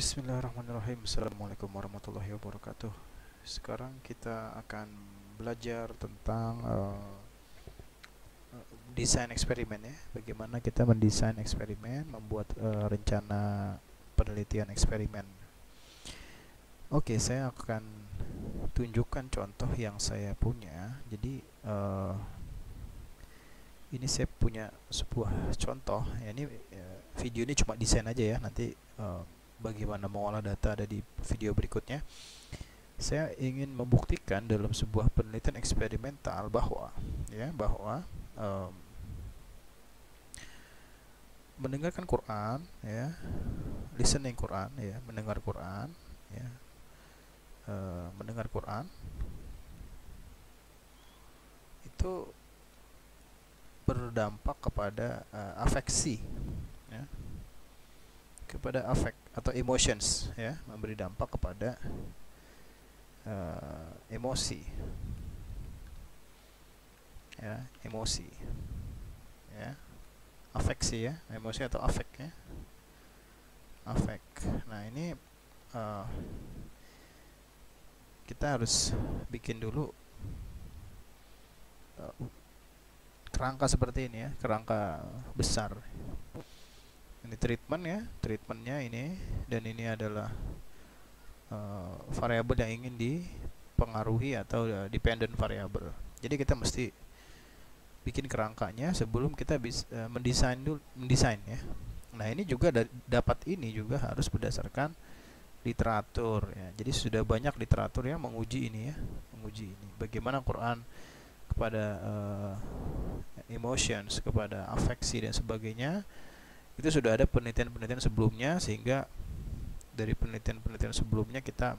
Bismillahirrahmanirrahim. Assalamualaikum warahmatullahi wabarakatuh. Sekarang kita akan belajar tentang desain eksperimen ya. Bagaimana kita mendesain eksperimen, membuat rencana penelitian eksperimen. Oke, saya akan tunjukkan contoh yang saya punya. Jadi ini saya punya sebuah contoh. Ya, ini video ini cuma desain aja ya. Nanti bagaimana mengolah data ada di video berikutnya. Saya ingin membuktikan dalam sebuah penelitian eksperimental bahwa mendengarkan Quran ya, listening Quran ya, mendengar Quran ya, mendengar Quran itu berdampak kepada afeksi ya, kepada afek atau emotions ya, memberi dampak kepada emosi ya, emosi ya, afeksi ya, emosi atau afek ya, afek. Nah ini kita harus bikin dulu kerangka seperti ini ya, kerangka besar. Ini treatment ya, treatmentnya ini, dan ini adalah variabel yang ingin dipengaruhi atau dependent variable. Jadi kita mesti bikin kerangkanya sebelum kita bisa mendesain ya. Nah ini juga dapat ini juga harus berdasarkan literatur ya. Jadi sudah banyak literatur yang menguji ini ya, menguji ini bagaimana Quran kepada emotions, kepada afeksi dan sebagainya. Itu sudah ada penelitian-penelitian sebelumnya, sehingga dari penelitian-penelitian sebelumnya kita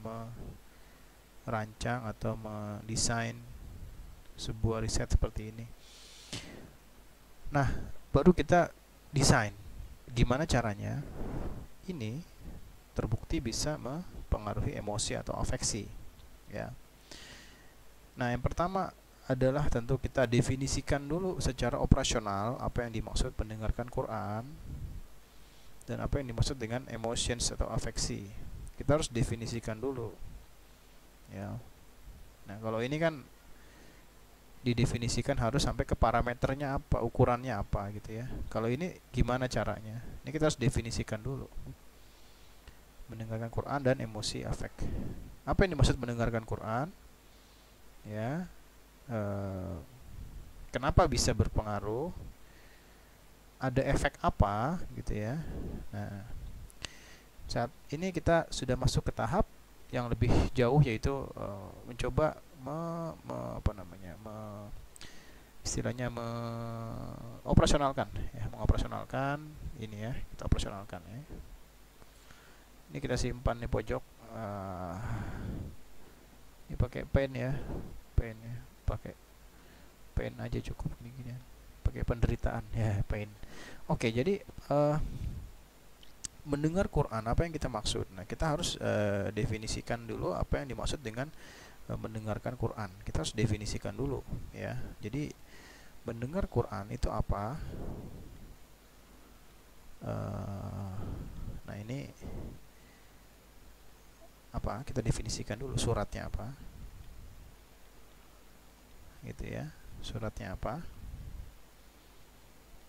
merancang atau mendesain sebuah riset seperti ini. Nah, baru kita desain gimana caranya ini terbukti bisa mempengaruhi emosi atau afeksi ya. Nah, yang pertama adalah tentu kita definisikan dulu secara operasional apa yang dimaksud mendengarkan Quran dan apa yang dimaksud dengan emotions atau afeksi. Kita harus definisikan dulu ya. Nah kalau ini kan didefinisikan harus sampai ke parameternya apa, ukurannya apa gitu ya. Kalau ini gimana caranya, ini kita harus definisikan dulu mendengarkan Quran dan emosi afek. Apa yang dimaksud mendengarkan Quran ya, kenapa bisa berpengaruh, ada efek apa gitu ya. Nah saat ini kita sudah masuk ke tahap yang lebih jauh, yaitu mencoba istilahnya mengoperasionalkan ini ya, kita operasionalkan ya. Ini kita simpan di pojok. Ini pakai pen ya, pakai pen aja cukup ini gini ya. Pakai penderitaan ya, pen. Oke, jadi mendengar Quran, apa yang kita maksud? Nah, kita harus definisikan dulu apa yang dimaksud dengan mendengarkan Quran. Kita harus definisikan dulu ya. Jadi mendengar Quran itu apa? Nah ini apa? Kita definisikan dulu suratnya apa, gitu ya. Suratnya apa?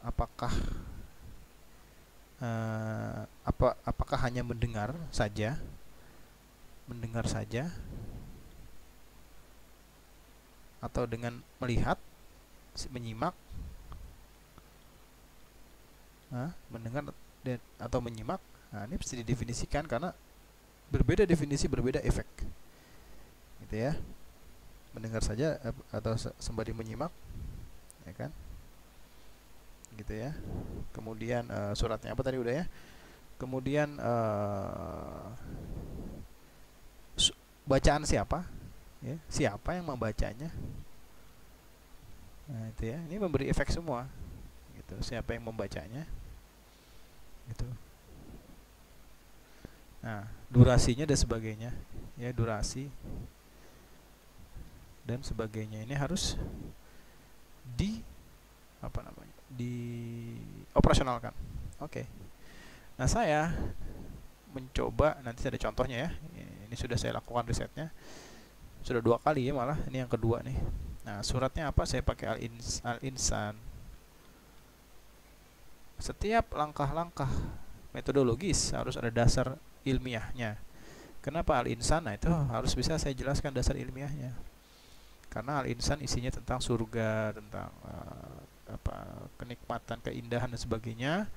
Apakah apakah hanya mendengar saja, atau dengan melihat, menyimak, mendengar atau menyimak. Nah ini mesti didefinisikan karena berbeda definisi, berbeda efek gitu ya. Mendengar saja atau sembari menyimak ya kan, gitu ya. Kemudian suratnya apa tadi udah ya. Kemudian bacaan siapa ya, siapa yang membacanya. Nah itu ya, ini memberi efek semua gitu, siapa yang membacanya gitu. Nah durasinya dan sebagainya ya, durasi dan sebagainya ini harus di operasionalkan. Oke. Nah saya mencoba, nanti ada contohnya ya. Ini sudah saya lakukan risetnya, sudah 2 kali ya, malah ini yang kedua nih. Nah, suratnya apa? Saya pakai Al-Insan. Setiap langkah-langkah metodologis harus ada dasar ilmiahnya. Kenapa Al-Insan? Nah, itu harus bisa saya jelaskan dasar ilmiahnya. Karena Al-Insan isinya tentang surga, tentang kenikmatan, keindahan dan sebagainya,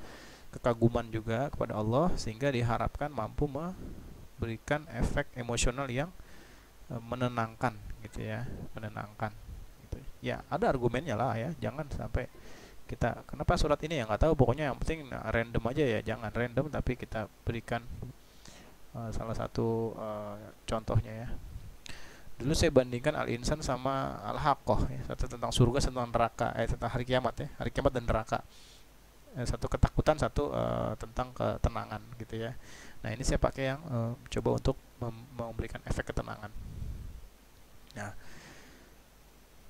kekaguman juga kepada Allah, sehingga diharapkan mampu memberikan efek emosional yang menenangkan gitu ya, menenangkan gitu. Ya, ada argumennya lah ya, jangan sampai kita kenapa surat ini ya nggak tahu, pokoknya yang penting random aja ya, jangan random tapi kita berikan salah satu contohnya ya. Dulu saya bandingkan Al-Insan sama Al-Haqqah ya, satu tentang surga, satu tentang neraka, tentang hari kiamat ya, hari kiamat dan neraka. Satu ketakutan, satu tentang ketenangan gitu ya. Nah, ini saya pakai yang coba untuk memberikan efek ketenangan. Nah,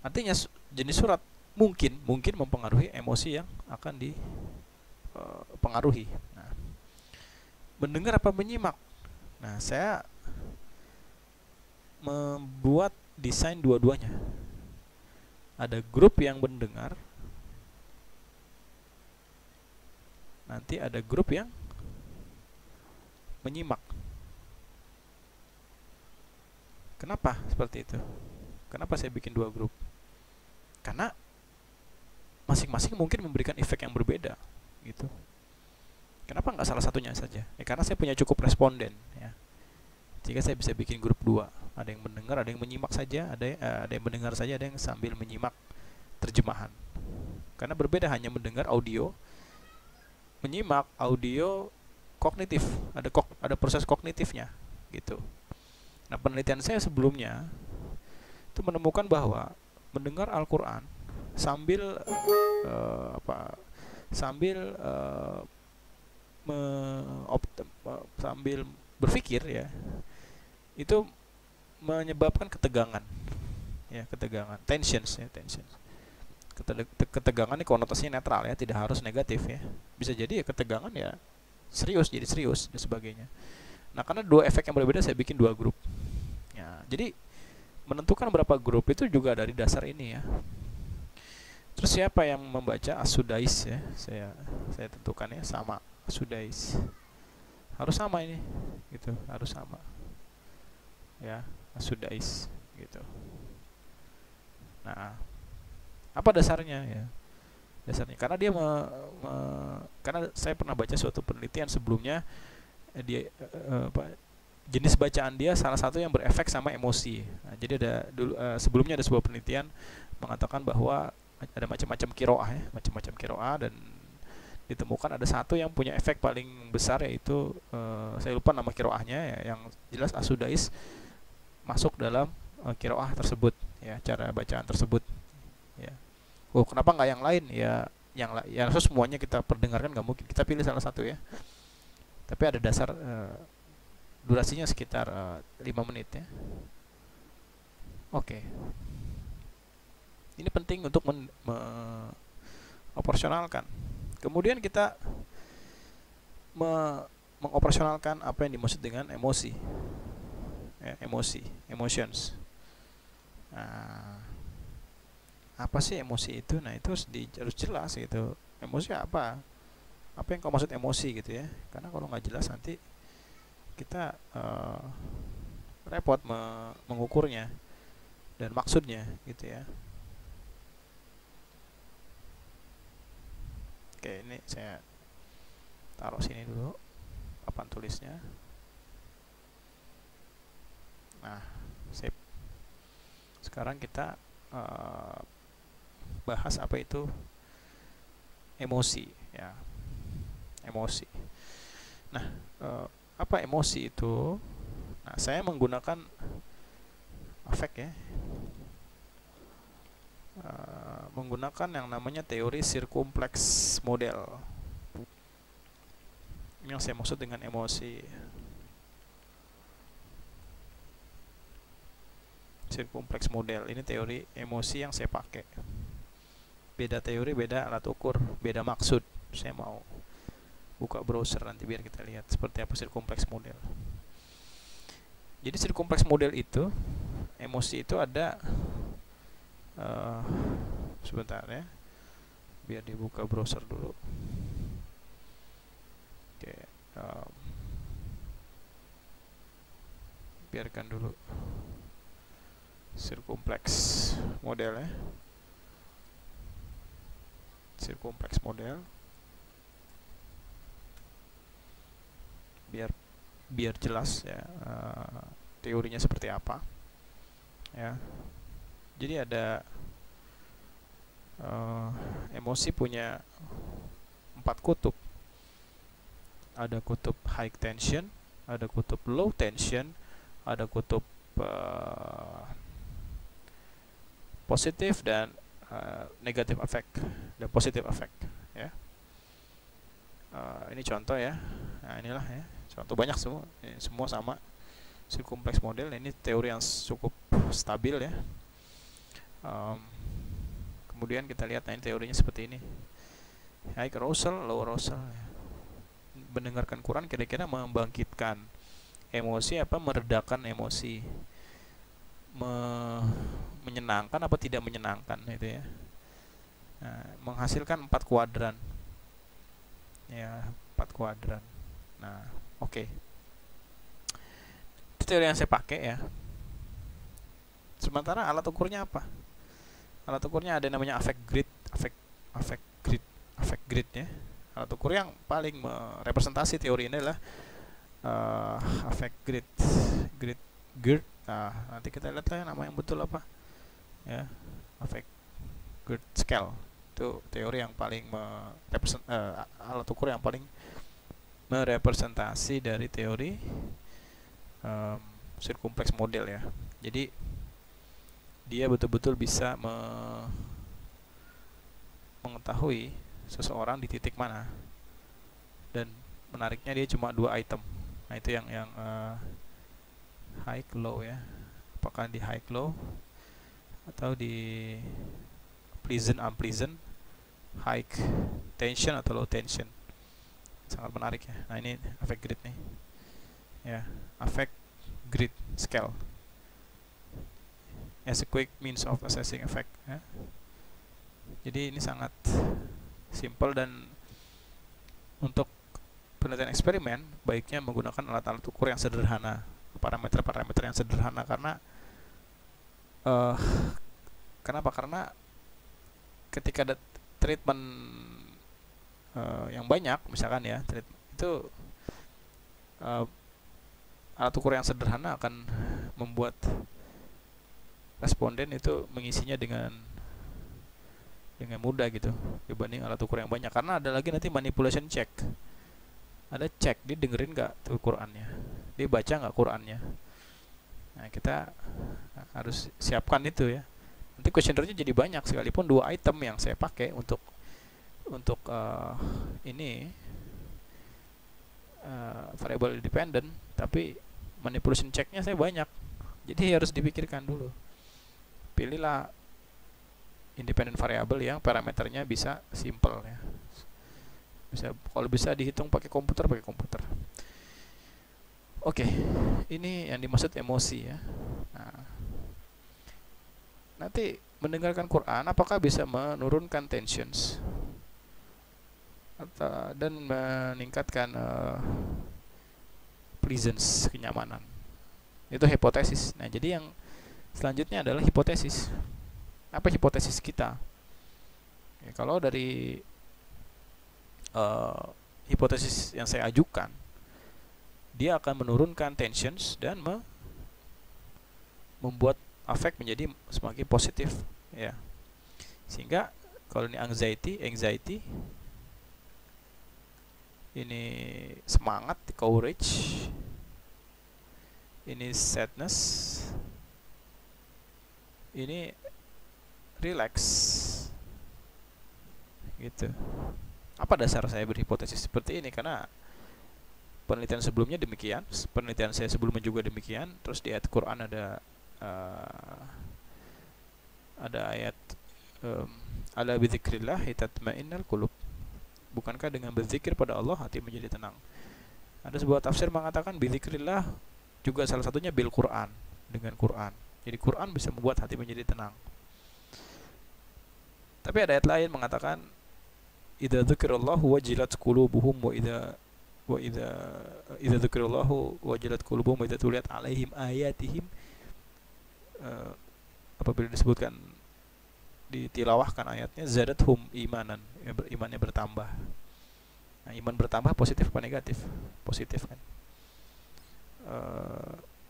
artinya jenis surat mungkin mempengaruhi emosi yang akan dipengaruhi. Nah, mendengar apa menyimak? Nah, saya membuat desain dua-duanya. Ada grup yang mendengar, nanti ada grup yang menyimak. Kenapa seperti itu? Kenapa saya bikin 2 grup? Karena masing-masing mungkin memberikan efek yang berbeda gitu. Kenapa nggak salah satunya saja? Karena saya punya cukup responden ya. Jika saya bisa bikin grup 2, ada yang mendengar, ada yang menyimak saja, ada yang mendengar saja, ada yang sambil menyimak terjemahan. Karena berbeda hanya mendengar audio, menyimak audio kognitif, ada proses kognitifnya gitu. Nah, penelitian saya sebelumnya itu menemukan bahwa mendengar Al-Qur'an sambil sambil berpikir ya, itu menyebabkan ketegangan ya, tensions. Ketegangan ini konotasinya netral ya, tidak harus negatif ya, bisa jadi ya ketegangan ya serius, jadi serius dan sebagainya. Nah, karena 2 efek yang berbeda, saya bikin 2 grup ya. Jadi menentukan berapa grup itu juga dari dasar ini ya. Terus siapa yang membaca As-Sudais ya, saya tentukan ya, sama As-Sudais, harus sama ini gitu, harus sama ya, As-Sudais gitu. Nah, apa dasarnya ya? Dasarnya karena dia karena saya pernah baca suatu penelitian sebelumnya, dia jenis bacaan dia salah satu yang berefek sama emosi. Nah, jadi ada dulu sebelumnya ada sebuah penelitian mengatakan bahwa ada macam-macam qiraah ya, macam-macam qiraah, dan ditemukan ada satu yang punya efek paling besar, yaitu saya lupa nama qiraahnya ya, yang jelas As-Sudais masuk dalam qiraah tersebut ya, cara bacaan tersebut ya. Kenapa nggak yang lain ya? Yang semuanya kita perdengarkan nggak mungkin, kita pilih salah satu ya. Tapi ada dasar durasinya sekitar 5 menit ya. Oke. Ini penting untuk mengoperasionalkan. Kemudian kita mengoperasionalkan apa yang dimaksud dengan emosi ya, emotions. Nah, apa sih emosi itu? Nah, itu harus jelas gitu. Emosi apa yang kau maksud emosi gitu ya, karena kalau nggak jelas nanti kita repot mengukurnya dan maksudnya gitu ya. Oke, ini saya taruh sini dulu papan tulisnya. Nah, sip. Sekarang kita bahas apa itu emosi ya. Emosi. Nah, apa emosi itu? Nah, saya menggunakan afek ya, menggunakan yang namanya teori sirkumpleks model. Ini yang saya maksud dengan emosi. Sirkumpleks model ini teori emosi yang saya pakai. Beda teori, beda alat ukur, beda maksud. Saya mau buka browser nanti biar kita lihat seperti apa circumflex model. Jadi circumflex model itu, emosi itu ada sebentar ya, biar dibuka browser dulu. Oke, biarkan dulu circumflex model ya, circumflex model, biar jelas ya teorinya seperti apa ya. Jadi ada emosi punya 4 kutub. Ada kutub high tension, ada kutub low tension, ada kutub positif dan negatif effect dan positif effect ya. Ini contoh ya. Nah, inilah ya, contoh banyak semua. Ini semua sama circumflex model. Ini teori yang cukup stabil ya. Kemudian kita lihat, nah ini teorinya seperti ini. High arousal, low arousal. Mendengarkan Quran kira-kira membangkitkan emosi apa meredakan emosi, menyenangkan apa tidak menyenangkan itu ya. Nah, menghasilkan 4 kuadran ya, 4 kuadran. Nah, oke. Itu teori yang saya pakai ya. Sementara alat ukurnya apa? Alat ukurnya ada namanya affect grid ya. Alat ukur yang paling merepresentasi teori ini adalah affect grid. Nah, nanti kita lihat lah nama yang betul apa ya. Affect grid scale itu teori yang paling alat ukur yang paling merepresentasi dari teori circumflex model ya. Jadi dia betul-betul bisa mengetahui seseorang di titik mana, dan menariknya dia cuma 2 item. Nah itu yang high low ya, apakah di high low atau di pleasant unpleasant, high tension atau low tension. Sangat menarik ya. Nah ini affect grid nih ya, affect grid scale as a quick means of assessing effect ya. Jadi ini sangat simple, dan untuk penelitian eksperimen baiknya menggunakan alat-alat ukur yang sederhana, parameter-parameter yang sederhana. Karena kenapa? Karena ketika ada treatment yang banyak, misalkan ya, itu alat ukur yang sederhana akan membuat responden itu mengisinya dengan mudah gitu dibanding alat ukur yang banyak. Karena ada lagi nanti manipulation check, ada cek dia dengerin nggak tuh Qurannya, dia baca nggak Qurannya. Nah kita harus siapkan itu ya. Nanti questionnaire-nya jadi banyak, sekalipun 2 item yang saya pakai untuk ini variable independent, tapi manipulation check-nya saya banyak. Jadi harus dipikirkan dulu. Pilihlah independent variable yang parameternya bisa simple ya. Kalau bisa dihitung pakai komputer. Oke, ini yang dimaksud emosi ya. Nah, nanti mendengarkan Quran apakah bisa menurunkan tensions dan meningkatkan pleasance, kenyamanan. Itu hipotesis. Nah, jadi yang selanjutnya adalah hipotesis. Apa hipotesis kita? Ya, kalau dari hipotesis yang saya ajukan, dia akan menurunkan tensions dan membuat affect menjadi semakin positif ya. Sehingga kalau ini anxiety, ini semangat, courage, ini sadness, ini relax gitu. Apa dasar saya berhipotesis seperti ini? Karena penelitian sebelumnya demikian, penelitian saya sebelumnya juga demikian. Terus di ayat Quran ada ayat ala bidzikrillah tatma'innul qulub. Bukankah dengan berzikir pada Allah hati menjadi tenang? Ada sebuah tafsir mengatakan bidzikrillah juga salah satunya bil Quran, dengan Quran. Jadi Quran bisa membuat hati menjadi tenang. Tapi ada ayat lain mengatakan idza dzukirallahu wajilat qulubuhum wa idza dzukirallahu wajilat qulubuhum wa idza tuliyat alaihim ayatihim, apabila disebutkan ditilawahkan ayatnya zadathum imanan, imannya bertambah. Nah, iman bertambah positif apa negatif? Positif kan.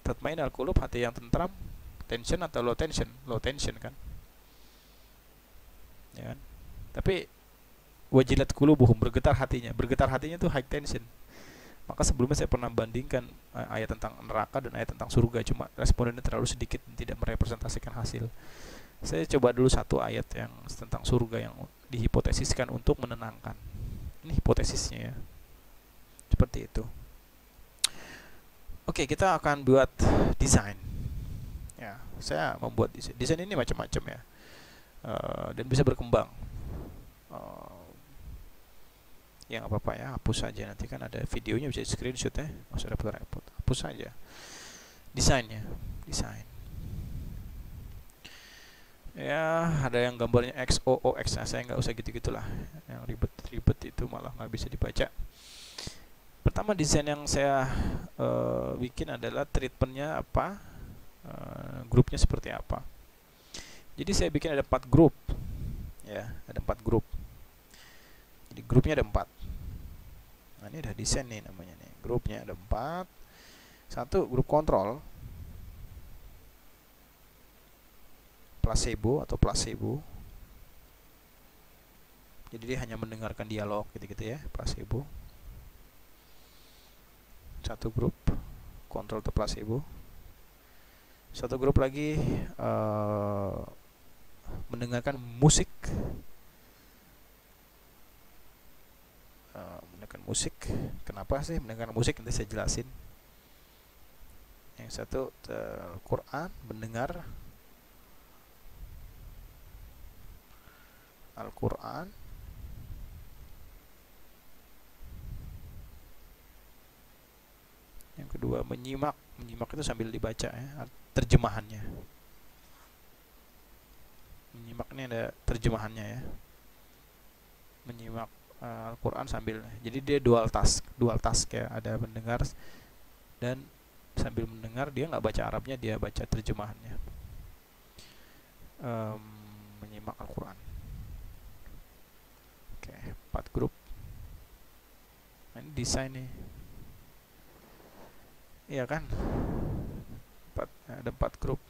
Tatmainal qulub, hati yang tentram. Tension atau low tension? Low tension kan. Ya kan? Tapi wajilat qulubuhum, bergetar hatinya. Bergetar hatinya itu high tension. Maka sebelumnya saya pernah bandingkan ayat tentang neraka dan ayat tentang surga, cuma respondennya terlalu sedikit dan tidak merepresentasikan hasil. Saya coba dulu satu ayat yang tentang surga yang dihipotesiskan untuk menenangkan. Ini hipotesisnya ya. Seperti itu. Oke, kita akan buat desain. Ya, saya membuat desain. Desain ini macam-macam ya. Dan bisa berkembang. Ya nggak apa-apa ya, hapus saja, nanti kan ada videonya bisa di screenshot ya, nggak usah repot-repot, hapus saja desainnya. Desain ya, ada yang gambarnya XOOX, nah saya nggak usah gitu-gitulah, yang ribet-ribet itu malah nggak bisa dibaca. Pertama desain yang saya bikin adalah treatmentnya apa, grupnya seperti apa. Jadi saya bikin ada 4 grup ya, ada 4 grup. Jadi grupnya ada 4. Nah ini udah desain nih namanya nih, grupnya ada 4. Satu grup kontrol, placebo atau placebo. Jadi dia hanya mendengarkan dialog gitu-gitu ya, placebo. Satu grup kontrol atau placebo. Satu grup lagi mendengarkan musik. Mendengarkan musik. Kenapa sih mendengarkan musik? Nanti saya jelasin. Yang satu Quran, mendengar Al-Quran. Yang kedua menyimak. Menyimak itu sambil dibaca ya, terjemahannya. Menyimak ini ada terjemahannya ya. Menyimak Al-Quran sambil, jadi dia dual task ya, ada mendengar dan sambil mendengar dia nggak baca Arabnya, dia baca terjemahannya. Menyimak Al-Quran. Oke, 4 grup. Nah, ini desain nih. Iya kan? Ada 4 grup.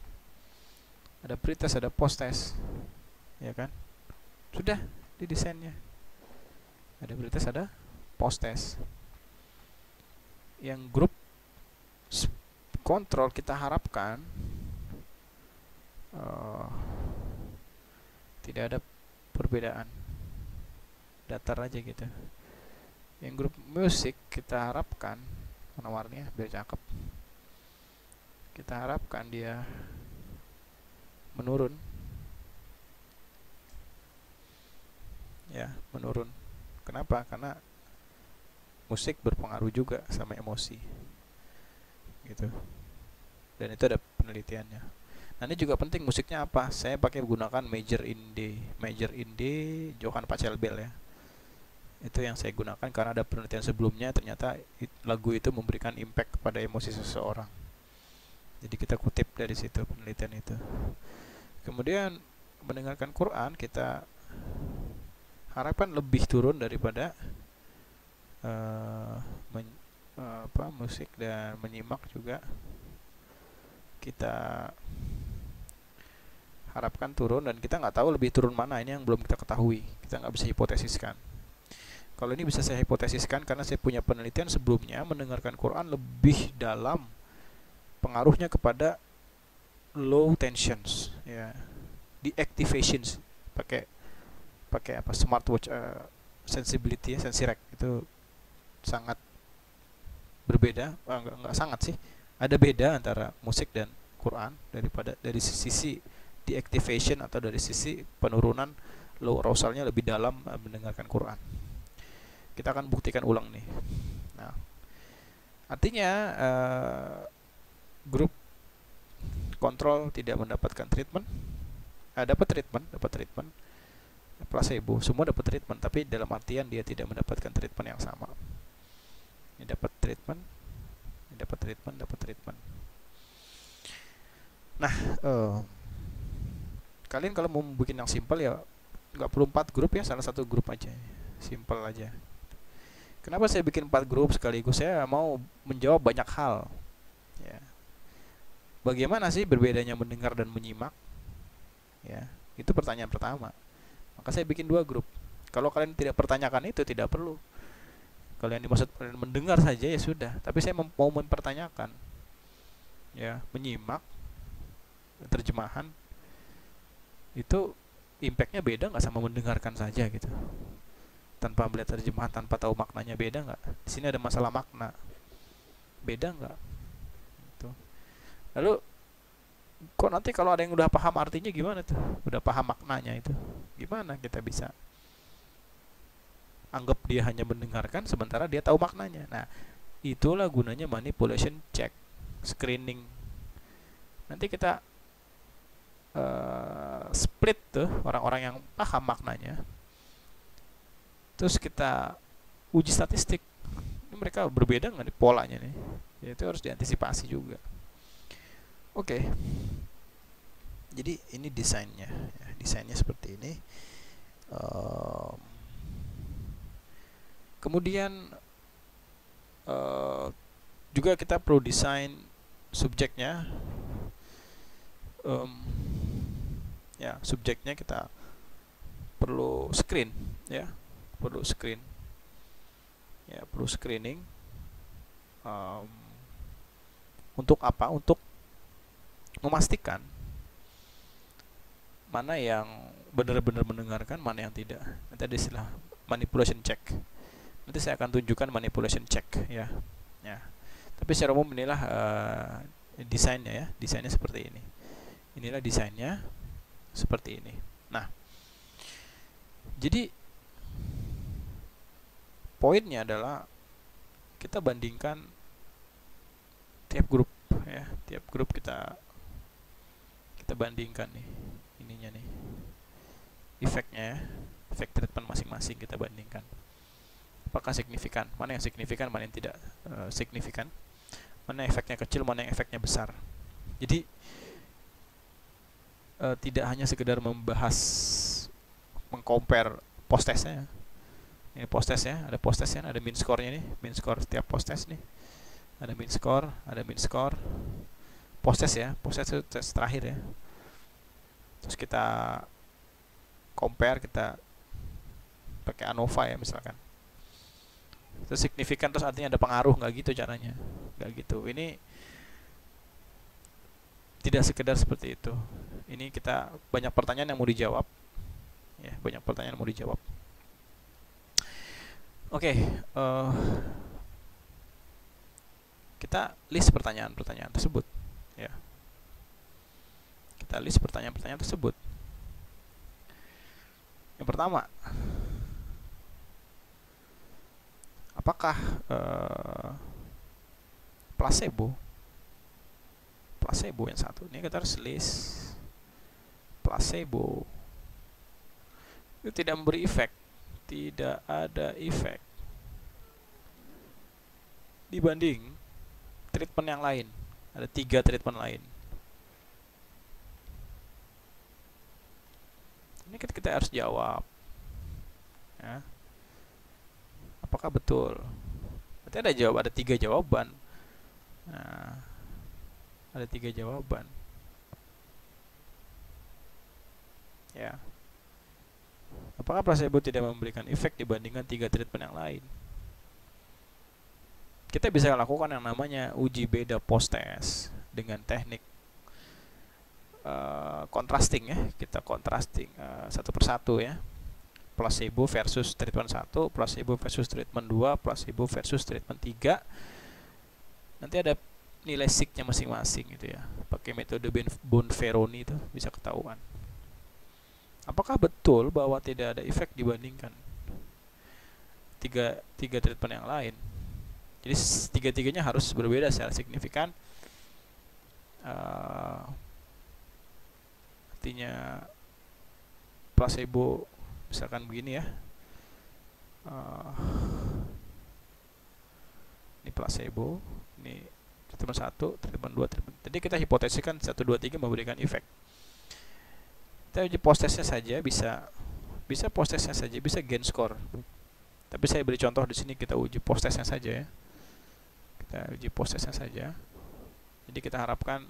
Ada pre-test, ada post-test. Ya kan? Sudah di desainnya. Ada pre-test, ada post-test. Yang grup kontrol kita harapkan tidak ada perbedaan, datar aja gitu. Yang grup musik kita harapkan, warna-warninya biar cakep, kita harapkan dia menurun ya, menurun. Kenapa? Karena musik berpengaruh juga sama emosi gitu, dan itu ada penelitiannya. Nah ini juga penting, musiknya apa? Saya pakai gunakan major in D Johann Pachelbel ya. Itu yang saya gunakan karena ada penelitian sebelumnya, ternyata lagu itu memberikan impact kepada emosi seseorang. Jadi kita kutip dari situ penelitian itu. Kemudian mendengarkan Quran kita harapkan lebih turun daripada musik, dan menyimak juga kita harapkan turun, dan kita nggak tahu lebih turun mana, ini yang belum kita ketahui, kita nggak bisa hipotesiskan. Kalau ini bisa saya hipotesiskan karena saya punya penelitian sebelumnya, mendengarkan Quran lebih dalam pengaruhnya kepada low tensions ya, deactivations, pakai apa, smartwatch sensibility ya, sensirec itu sangat berbeda. Enggak sangat sih, ada beda antara musik dan Quran daripada dari sisi deactivation atau dari sisi penurunan low arousalnya lebih dalam mendengarkan Quran. kita akan buktikan ulang nih. Nah, artinya grup kontrol tidak mendapatkan treatment, dapat treatment placebo, semua dapat treatment, tapi dalam artian dia tidak mendapatkan treatment yang sama. Ini dapat treatment, ini dapat treatment. Nah, kalian kalau mau bikin yang simple ya nggak perlu 4 grup ya, salah satu grup aja, simple aja. Kenapa saya bikin 4 grup sekaligus? Saya mau menjawab banyak hal. Ya. Bagaimana sih berbedanya mendengar dan menyimak? Ya, itu pertanyaan pertama. Maka saya bikin 2 grup. Kalau kalian tidak pertanyakan itu, tidak perlu. Kalau yang dimaksud kalian mendengar saja ya sudah. Tapi saya mau mempertanyakan. Ya, menyimak, terjemahan itu impactnya beda nggak sama mendengarkan saja gitu? Tanpa melihat terjemahan, tanpa tahu maknanya, beda nggak? Di sini ada masalah makna, beda nggak? Gitu. Lalu kok nanti kalau ada yang udah paham artinya gimana tuh? Udah paham maknanya itu, gimana kita bisa anggap dia hanya mendengarkan sementara dia tahu maknanya? Nah, itulah gunanya manipulation check, screening. Nanti kita split tuh orang-orang yang paham maknanya, terus kita uji statistik. Ini mereka berbeda nggak nih polanya nih? Ya, itu harus diantisipasi juga. Oke. Jadi ini desainnya, ya, desainnya seperti ini. Kemudian juga kita perlu desain subjeknya. Ya, subjeknya kita perlu screen, ya, perlu screen, ya, perlu screening. Untuk apa? Untuk memastikan mana yang benar-benar mendengarkan, mana yang tidak. Nanti ada istilah manipulation check. Nanti saya akan tunjukkan manipulation check, ya. Ya. Tapi secara umum inilah desainnya, ya. Desainnya seperti ini. Inilah desainnya seperti ini. Nah, jadi poinnya adalah kita bandingkan tiap grup, ya, tiap grup kita bandingkan nih, ininya nih, efeknya, ya, efek treatment masing-masing kita bandingkan. Apakah signifikan? Mana yang signifikan, mana yang tidak signifikan? Mana efeknya kecil, mana yang efeknya besar? Jadi tidak hanya sekedar membahas, mengcompare post testnya. Ini post testnya, ada post testnya, ada mean score-nya nih, mean score setiap post test nih. Ada mean score, post test ya, post test itu tes terakhir ya. Terus kita compare, kita pakai ANOVA ya misalkan. Terus signifikan, terus artinya ada pengaruh, nggak gitu caranya, nggak gitu. Ini tidak sekedar seperti itu. Ini kita banyak pertanyaan yang mau dijawab, ya, banyak pertanyaan yang mau dijawab. Oke, kita list pertanyaan-pertanyaan tersebut, ya. Kita list pertanyaan-pertanyaan tersebut. Yang pertama, apakah placebo yang satu ini kita harus list placebo itu tidak memberi efek, tidak ada efek dibanding treatment yang lain. Ada 3 treatment lain. Ini kita harus jawab, ya. Apakah betul? Berarti ada 3 jawaban. Nah, ada 3 jawaban, ya. Apakah placebo tidak memberikan efek dibandingkan 3 treatment yang lain? Kita bisa lakukan yang namanya uji beda post test dengan teknik contrasting, ya. Kita contrasting satu persatu, ya. Placebo versus treatment 1, placebo versus treatment 2, placebo versus treatment 3. Nanti ada nilai signya masing-masing gitu, ya. Pakai metode Bonferroni itu bisa ketahuan. Apakah betul bahwa tidak ada efek dibandingkan? tiga treatment yang lain. Jadi tiga-tiganya harus berbeda secara signifikan. Artinya placebo misalkan begini ya, ini placebo, ini treatment 1, treatment 2, treatment. Jadi kita hipotesiskan 1, 2, 3 memberikan efek. Kita uji post testnya saja, bisa post testnya saja, bisa gain score. Tapi saya beri contoh di sini, kita uji post testnya saja ya. Kita uji post testnya saja. Jadi kita harapkan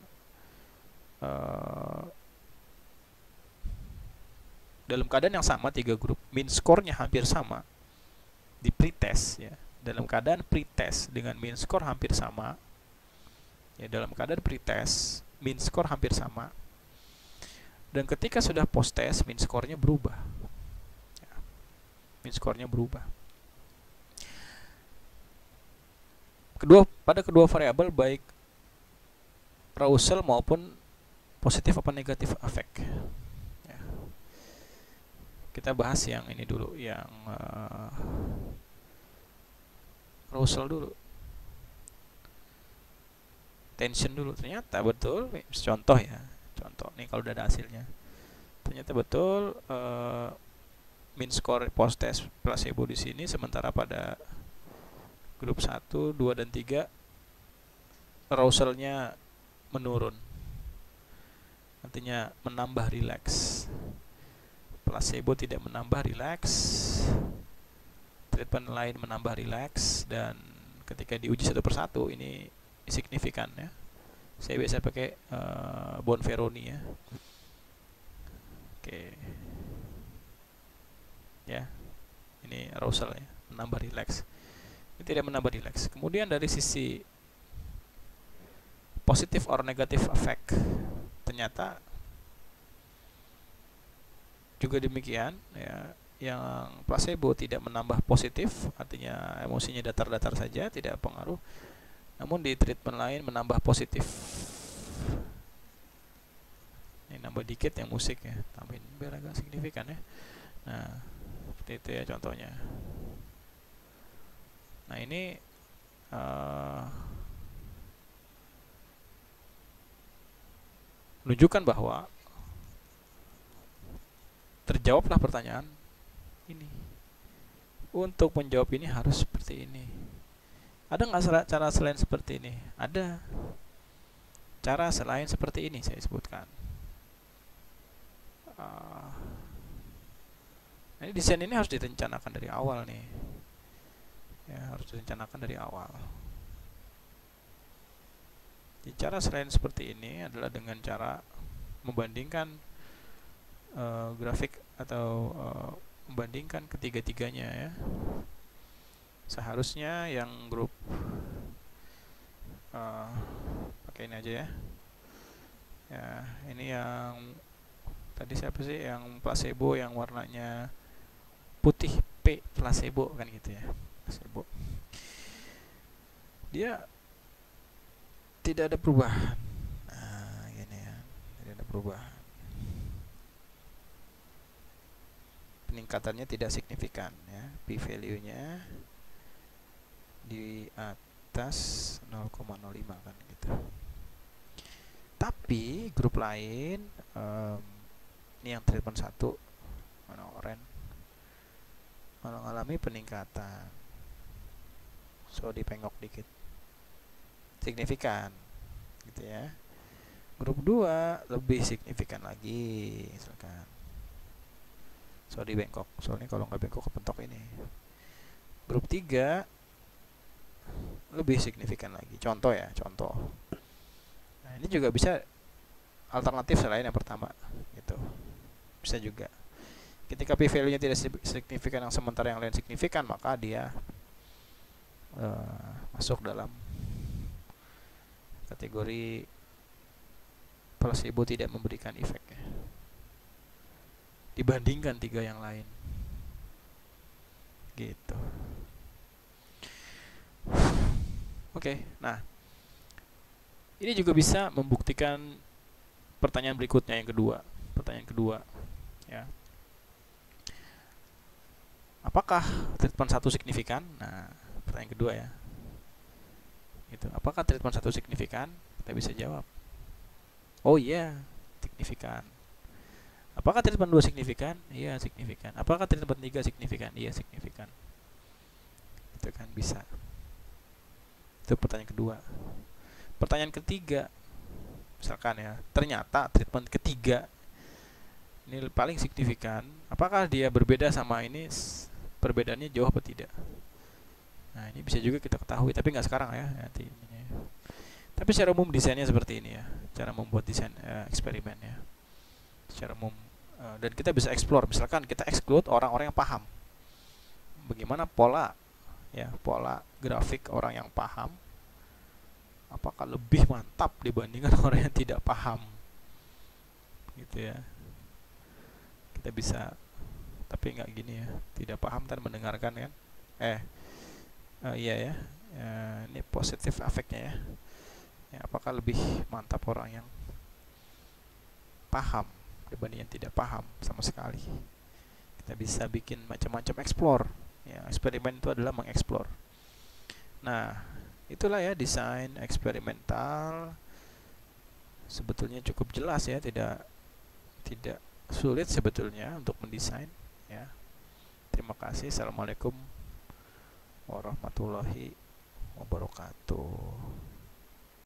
dalam keadaan yang sama, 3 grup, mean score-nya hampir sama di pretest ya. Dalam keadaan pretest dengan mean score hampir sama ya, dalam keadaan pretest mean score hampir sama, dan ketika sudah post test mean score-nya berubah ya. Mean score-nya berubah pada kedua variabel, baik arousal maupun positif apa negatif efek ya. Kita bahas yang ini dulu, yang arousal dulu, tension dulu. Ternyata betul, contoh ya, contoh nih kalau udah ada hasilnya, ternyata betul mean score post test placebo di sini, sementara pada grup 1, 2, dan 3 arousalnya menurun, artinya menambah rileks. Placebo tidak menambah rileks, treatment lain menambah rileks, dan ketika diuji satu persatu ini signifikan ya. Saya biasa pakai Bonferroni ya. Oke. Ya. Ini arousal ya, menambah rileks. Ini tidak menambah rileks. Kemudian dari sisi positif or negative effect, ternyata juga demikian ya. Yang placebo tidak menambah positif, artinya emosinya datar-datar saja, tidak pengaruh. Namun di treatment lain menambah positif. Ini nambah dikit yang musik ya, tambahin biar agak signifikan ya. Nah, seperti itu ya contohnya. Nah ini menunjukkan bahwa terjawablah pertanyaan ini. Untuk menjawab ini harus seperti ini. Ada nggak cara selain seperti ini? Ada. Cara selain seperti ini saya sebutkan. Ini desain ini harus direncanakan dari awal nih. Ya, harus direncanakan dari awal. Jadi cara selain seperti ini adalah dengan cara membandingkan grafik atau membandingkan ketiga-tiganya ya. Seharusnya yang grup pakai ini aja ya. Ya, ini yang tadi siapa sih, yang placebo yang warnanya putih, P placebo kan gitu ya. Placebo. Dia tidak ada perubahan. Nah, gini ya. Tidak ada perubahan. Peningkatannya tidak signifikan ya. P value-nya di atas 0,05 kan gitu. Tapi grup lain ini yang treatment 1 warna oranye mengalami peningkatan. So dipengok dikit, signifikan gitu ya. Grup 2 lebih signifikan lagi misalkan. So di bengkok, soalnya kalau nggak bengkok kepentok ini. Grup 3 lebih signifikan lagi. Contoh ya, contoh. Nah, ini juga bisa alternatif selain yang pertama gitu. Bisa juga. Ketika P value-nya tidak signifikan yang sementara yang lain signifikan, maka dia masuk dalam kategori placebo tidak memberikan efek ya, dibandingkan 3 yang lain gitu. Oke, nah ini juga bisa membuktikan pertanyaan berikutnya yang kedua. Pertanyaan kedua ya. apakah treatment 1 signifikan? Nah, pertanyaan kedua ya. Gitu. Apakah treatment 1 signifikan? Kita bisa jawab, oh iya, signifikan. Apakah treatment 2 signifikan? Iya, signifikan. Apakah treatment 3 signifikan? Iya, signifikan. Itu kan bisa. Itu pertanyaan kedua. Pertanyaan ketiga, misalkan ya, ternyata treatment ketiga ini paling signifikan. Apakah dia berbeda sama ini? Perbedaannya jauh atau tidak? Nah, ini bisa juga kita ketahui, tapi nggak sekarang ya. Nanti. Tapi secara umum desainnya seperti ini ya, cara membuat desain eksperimen ya. Secara umum, dan kita bisa explore. Misalkan kita exclude orang-orang yang paham. Bagaimana pola ya, pola grafik orang yang paham? Apakah lebih mantap dibandingkan orang yang tidak paham? Gitu ya. Kita bisa, tapi nggak gini ya, tidak paham dan mendengarkan kan? Iya ya. Ini positif efeknya ya. Apakah lebih mantap orang yang paham dibanding yang tidak paham sama sekali? Kita bisa bikin macam-macam explore ya, eksperimen itu adalah mengeksplor. Nah, itulah ya desain eksperimental. Sebetulnya cukup jelas ya, tidak sulit sebetulnya untuk mendesain ya. Terima kasih. Assalamualaikum warahmatullahi wabarakatuh.